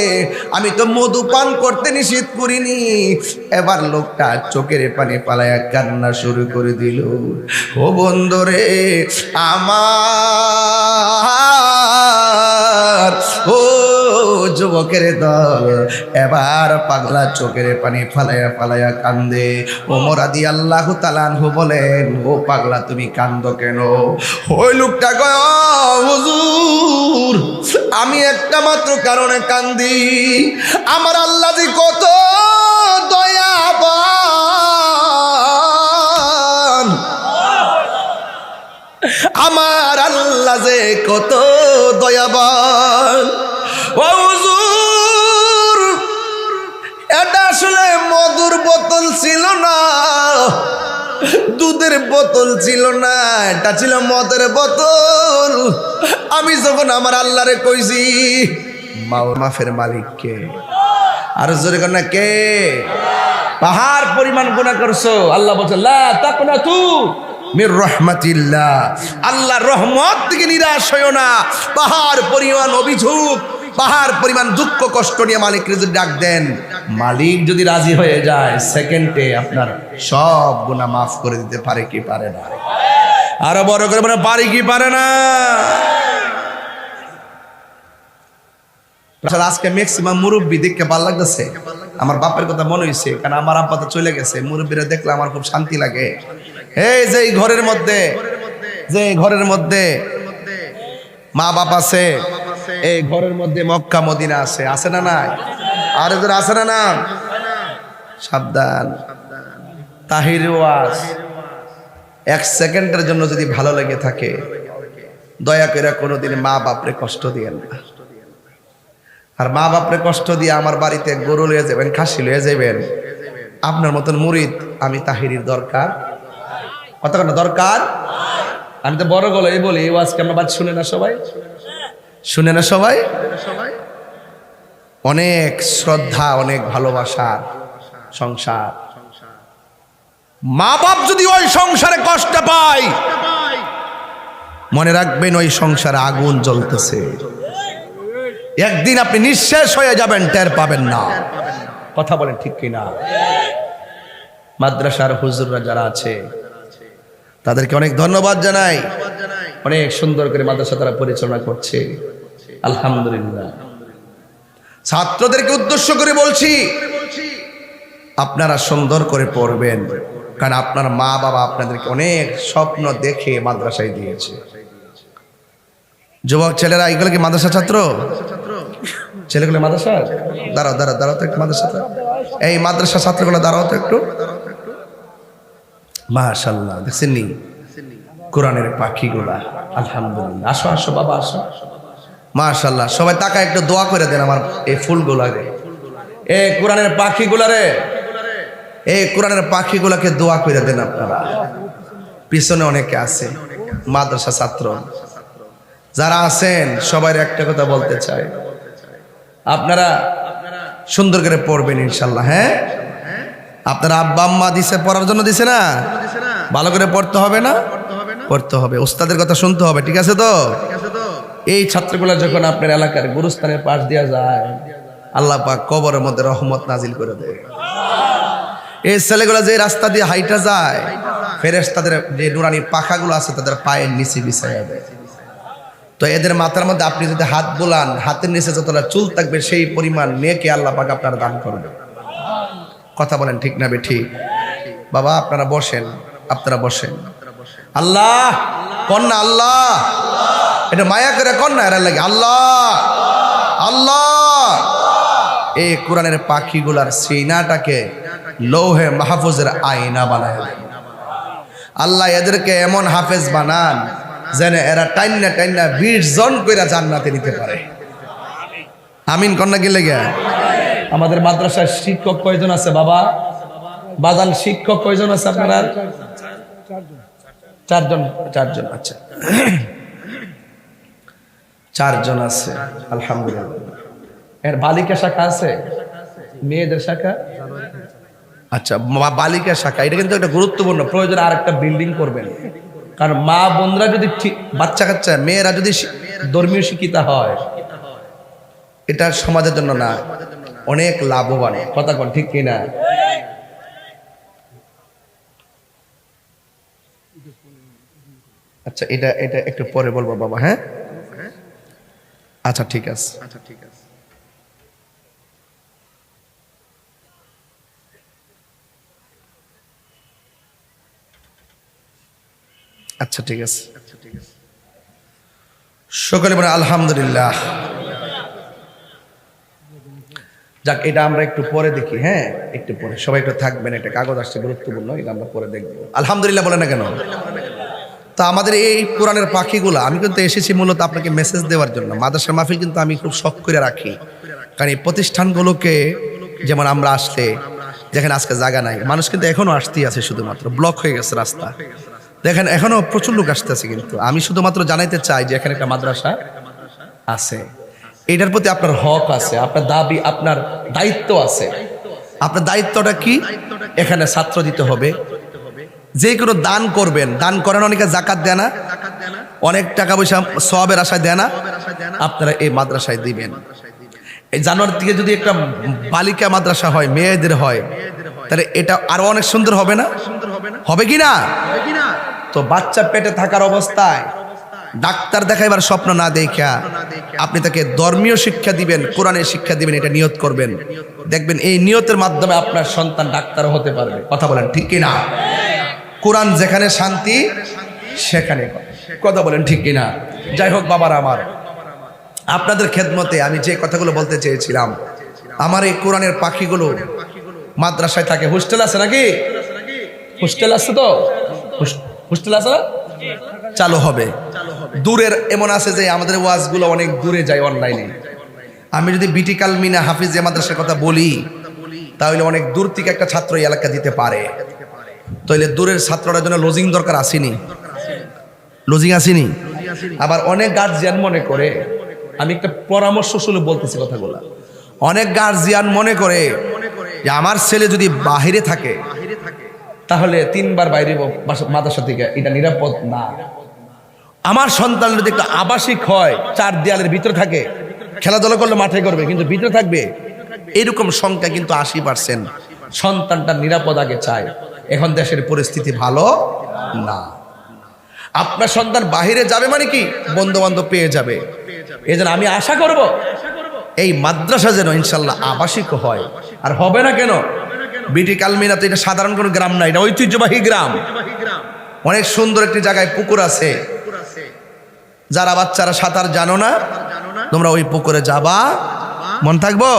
আমি তো মধু পান করতে নিষেধ করিনি। এবার লোকটা চোখের পানি পালায়া কান্না শুরু করে দিল। ও বন্ধুরে আমার, ও যুবকের দল, এবার পাগলা চোখের পানি ফালায়া ফালায়া কান্দে। ওমর রাদিয়াল্লাহু তাআলা আনহু বলেন, ও পাগলা তুমি কান্দো কেন? ওই লোকটা কয়, হুজুর আমি একটা মাত্র কারণে কান্দি, আমার আল্লাহ যে কত দয়াবান, আমার আল্লাহ যে কত দয়াবান। ও হুজুর এটা আসলে মধুর বোতল ছিল না, দুধের বোতল ছিল না, এটা ছিল মদের বোতল। আমি যখন আমার আল্লাহরে কইছি মাফের মালিক কে? আর জোরে কর না কে? পাহাড় পরিমাণ গুনাহ করছো, আল্লাহ বলছে লা তাকনাতু মির রাহমাতিল্লাহ, আল্লাহর রহমত থেকে নিরাশ হইও না। পাহাড় পরিমাণ অভিযোগ, পাহাড় পরিমাণ দুঃখ কষ্ট নিয়ে মালিককে যদি ডাক দেন, মালিক যদি রাজি হয়ে যায়, সেকেন্ডে আপনার সব গুনাহ মাফ করে দিতে পারে কি পারে না? আরো বড় করে বলে, পারে কি পারে না? আজকে ম্যাক্সিমাম মুরব্বী দেখতে ভালো লাগতেছে। আমার বাপের কথা মনে হয়েছে, কারণ আমার আব্বা তো চলে গেছে। মুরব্বীরা দেখলে আমার খুব শান্তি লাগে। এই যে ঘরের মধ্যে, যে ঘরের মধ্যে মা বাপ আছে, এই ঘরের মধ্যে মক্কা মদিনা আছে, আছে না নাই? আর এদের আছে না না? সাবধান। তাহির ওয়াজ এক সেকেন্ডের জন্য যদি ভালো লেগে থাকে, দয়া করে কোনোদিন মা বাপরে কষ্ট দিয়েন না। আর মা বাপরে কষ্ট দিয়ে আমার বাড়িতে গরু লয়ে যাবেন, খাসি লয়ে যাবেন, আপনার মতন মুরিদ আমি তাহিরির দরকার, কতক্ষণ দরকার? আমি তো বড় গলায় বলি, এই ওয়াজকে আমরা বাদ শুনে না সবাই, শুনে না সবাই? অনেক শ্রদ্ধা, অনেক ভালোবাসার সংসার। মা বাপ যদি ওই সংসারে কষ্ট পায়, মনে রাখবেন ওই সংসারে আগুন জ্বলতেছে, একদিন আপনি নিঃশেষ হয়ে যাবেন, টের পাবেন না। কথা বলেন ঠিক কিনা? মাদ্রাসার হুজুররা যারা আছে তাদেরকে অনেক ধন্যবাদ জানাই, অনেক সুন্দর করে মাদ্রাসা তারা পরিচালনা করছে, আলহামদুলিল্লাহ। ছাত্রদেরকে উদ্দেশ্য করে বলছি, আপনারা সুন্দর করে পড়বেন, কারণ আপনার মা বাবা আপনাদেরকে অনেক স্বপ্ন দেখে মাদ্রাসায় দিয়েছে। যুবক ছেলেরা, এগুলো কি মাদ্রাসা ছাত্র? ছেলেগুলো মাদ্রাসা, দাঁড়াও দাঁড়াও দাঁড়াও তো একটু, মাদ্রাসা, এই মাদ্রাসা ছাত্রগুলো দাঁড়াও তো একটু। মাশাআল্লাহ, দেখছেন নি কোরআনের পাখিগুলা। আলহামদুলিল্লাহ, আসো আসো বাবা আসো। মাশাআল্লাহ, সবাই টাকা একটু দোয়া করে দেন আমার এই ফুলগুলাকে, এই কোরআনের পাখিগুলারে, এই কোরআনের পাখিগুলাকে দোয়া করে দেন আপনারা। পিছনে অনেকে আছে মাদ্রাসা ছাত্র, যারা আছেন সবাই একটা কথা বলতে চাই, আপনারা সুন্দর করে পড়বেন ইনশাল্লাহ। হ্যাঁ, আপনারা আব্বা আম্মা দিছে পড়ার জন্য, দিছে না? ভালো করে পড়তে হবে না? পড়তে হবে, ওস্তাদের কথা শুনতে হবে, ঠিক আছে তো? এই ছাত্রগুলা যখন আপনার এলাকার গুরুস্থানের পাশ দিয়া যায়, আল্লাহ পাক কবরের মধ্যে রহমত নাজিল করে দেয়। এই ছেলেগুলা যে রাস্তা দিয়ে হাইটা যায়, ফেরেশতাদের যে নুরানি পাখাগুলো আছে তাদের পায়ের নিচে বিছাইয়া দেয়। তো এদের মাথার মধ্যে আপনি যদি হাত বোলান, হাতের নিচে যতটা চুল থাকবে সেই পরিমাণ নেকি আল্লাহ পাক আপনার দান করবে। কথা বলেন ঠিক না বেঠিক? বাবা আপনারা বসেন, আপনারা বসেন। আল্লাহ কন্যা, আল্লাহ এটা মায়া করে কন্যা এরা লাগে, আল্লাহ আল্লাহ। এই কোরআনের পাখিগুলার সিনাটাকে লৌহে মাহফুজের আয়না বানায় দেয় আল্লাহ। এদেরকে এমন হাফেজ বানান যেন এরা টাইন্না টাইন্না 20 জন কইরা জান্নাতে নিতে পারে। আমিন কন্যা কি লেগে? আমাদের মাদ্রাসার শিক্ষক কয়জন আছে বাবা? বাজান শিক্ষক কয়জন আছে আপনারা? চারজন। চারজন, আচ্ছা 4 জন আছে আলহামদুলিল্লাহ। এর বালিকা শাখা আছে, মেয়েদের শাখা? আচ্ছা, বালিকা শাখা, এটা কিন্তু একটা গুরুত্বপূর্ণ। প্রয়োজন আর একটা বিল্ডিং করবেন, কারণ মা বোনরা যদি ঠিক, বাচ্চা কাচ্চা মেয়েরা যদি ধর্মীয় শিক্ষিতা হয়, এটা সমাজের জন্য না অনেক লাভবান। কথা কোন ঠিক কিনা? আচ্ছা, এটা এটা একটু পরে বলবো বাবা। হ্যাঁ, আচ্ছা ঠিক আছে, আচ্ছা ঠিক আছে। আচ্ছা ঠিক আছে, আচ্ছা ঠিক আছে। সকলে বলে আলহামদুলিল্লাহ। যাক, এটা আমরা একটু পরে দেখি। হ্যাঁ, একটু পরে সবাই একটু থাকবেন, একটা কাগজ আসছে গুরুত্বপূর্ণ, এটা আমরা পরে দেখবো। আলহামদুলিল্লাহ বলে না কেন? তা আমাদের এই কোরআনের পাখিগুলা, আমি কিন্তু এসেছি মূলত আপনাকে মেসেজ দেওয়ার জন্য। মাদ্রাসার মাহফিল কিন্তু আমি খুব শখ করে রাখি, কারণ এই প্রতিষ্ঠানগুলোকে যেমন আমরা আসলে, যেখানে আজকে জায়গা নাই, মানুষ কিন্তু এখনো আসতেই আছে, শুধুমাত্র ব্লক হয়ে গেছে রাস্তা, দেখেন এখনো প্রচুর লোক আসতেছে। কিন্তু আমি শুধুমাত্র জানাইতে চাই যে এখানে একটা মাদ্রাসা আছে, এটার প্রতি আপনার হক আছে, আপনার দাবি, আপনার দায়িত্ব আছে। আপনার দায়িত্বটা কি? এখানে ছাত্র দিতে হবে, যে কোনো দান করবেন। দান করেন, অনেকে জাকাত দেয় না, অনেক টাকা পয়সা সওয়াবের আশায় দেয় না, আপনারা এই মাদ্রাসায় দিবেন। এই জানুয়ারি থেকে যদি একটা বালিকা মাদ্রাসা হয়, মেয়েদের হয়, তাহলে এটা আরো অনেক সুন্দর হবে না? হবে কি না? তো বাচ্চা পেটে থাকার অবস্থায় ডাক্তার দেখাইবার স্বপ্ন না দেখা আপনি তাকে ধর্মীয় শিক্ষা দিবেন, কোরআনের শিক্ষা দিবেন, এটা নিয়ত করবেন। দেখবেন এই নিয়তের মাধ্যমে আপনার সন্তান ডাক্তার হতে পারবে। কথা বলেন ঠিক কিনা? কোরআন যেখানে শান্তি সেখানে, কথা বলেন ঠিক কিনা? যাই হোক বাবার, আমার আপনাদের খেদমতে আমি যে কথাগুলো বলতে চেয়েছিলাম, আমার এই কোরআনের পাখিগুলো মাদ্রাসায় থাকে। হোস্টেল আছে নাকি? হোস্টেল আছে তো? হোস্টেল আছে না? চালু হবে। দূরের এমন আছে যে আমাদের ওয়াজগুলো অনেক দূরে যায় অনলাইনে। আমি যদি বিটি কালমিনা হাফিজ মাদ্রাসার কথা বলি, তাহলে অনেক দূর থেকে একটা ছাত্র এই এলাকা দিতে পারে। তাহলে দূরের ছাত্রটার জন্য লজিং দরকার আসেনি? লজিং আসেনি? আবার অনেক গার্জিয়ান মনে করে, আমি একটা পরামর্শ শুনে বলতেছি কথাগুলো, অনেক গার্জিয়ান মনে করে যে আমার ছেলে যদি বাহিরে থাকে তাহলে 3 বার বাইরে মাদ্রাসা থেকে, এটা নিরাপদ না। আমার সন্তান যদি একটা আবাসিক হয়, 4 দেয়ালের ভিতরে থাকে, খেলাধুলা করলে মাঠে করবে কিন্তু ভিতরে থাকবে, এরকম সংখ্যা কিন্তু 80%। সন্তানটা নিরাপদ আগে চায়। এখন দেশের পরিস্থিতি ভালো না। আপনার সন্তান বাহিরে যাবে মানে কি, বন্ধু বান্ধব পেয়ে যাবে। এই জন্য আমি আশা করব এই মাদ্রাসা যেন ইনশাল্লাহ আবাসিক হয়। আর হবে না কেন? বিটি কালমিনা তো এটা সাধারণ কোনো গ্রাম না, এটা ঐতিহ্যবাহী গ্রাম। অনেক সুন্দর একটি জায়গায় পুকুর আছে। যারা বাচ্চারা সাঁতার জানো না, তোমরা ওই পুকুরে যাবা, মন থাকবো।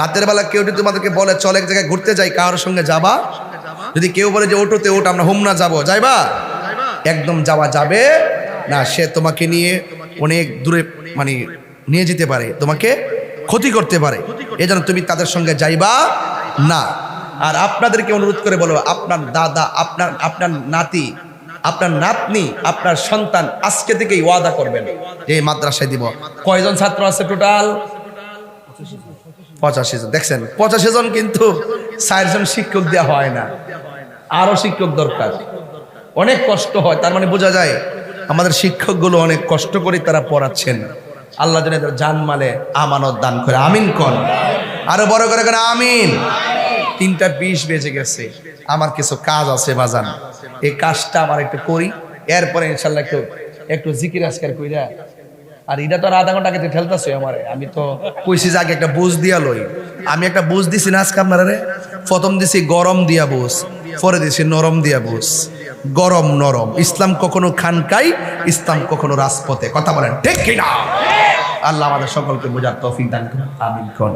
রাতের বেলা কেউ যদি তোমাদেরকে বলে চল এক জায়গায় ঘুরতে যাই, কারোর সঙ্গে যাবা। যদি কেউ বলে যে ওটোতে ওঠ, আমরা হোমনা যাবো, যাইবা? একদম যাওয়া যাবে না। সে তোমাকে নিয়ে অনেক দূরে মানে নিয়ে যেতে পারে, তোমাকে ক্ষতি করতে পারে, এজন্য তুমি তাদের সঙ্গে যাইবা না। আর আপনাদেরকে অনুরোধ করে বলো, আপনার দাদা, আপনার নাতি, আপনার নাতনি, আপনার সন্তান আজকে থেকেই ওয়াদা করবেন যে এই মাদ্রাসায় দিব। কয়জন ছাত্র আছে টোটাল? 85 জন। দেখছেন 85 জন, কিন্তু 4 জন শিক্ষক দেওয়া হয় না, আরো শিক্ষক দরকার। অনেক কষ্ট হয়, তার মানে বোঝা যায় আমাদের শিক্ষকগুলো অনেক কষ্ট করে তারা পড়াচ্ছেন। আল্লাহ যেন এদের জানমালে আমানত দান করে, আমিন কোন। আরো বড় করে কোন আমিন। 3:20 বেজে গেছে, আমার কিছু কাজ আছে বাজান, এই কাজটা আমার একটু করি, এরপরে ইনশাল্লাহ একটু জিকির আজকার কইরা। আর এটা তো আর আধা ঘন্টা আগে ঠেলতেছে আমারে, আমি তো কইছি যে আগে একটা বুঝ দিয়া লই। আমি একটা বুঝ দিছি না আজকে আপনারা, প্রথম দিছি গরম দিয়া বুঝ, পরে দিছি নরম দিয়া বুঝ। গরম নরম, ইসলাম কখনো খানকাই, ইসলাম কখনো রাজপথে। কথা বলেন ঠিক কিনা? আল্লাহ আমাদের সকলকে বোঝার তৌফিক দান করুন, আমিন কোন।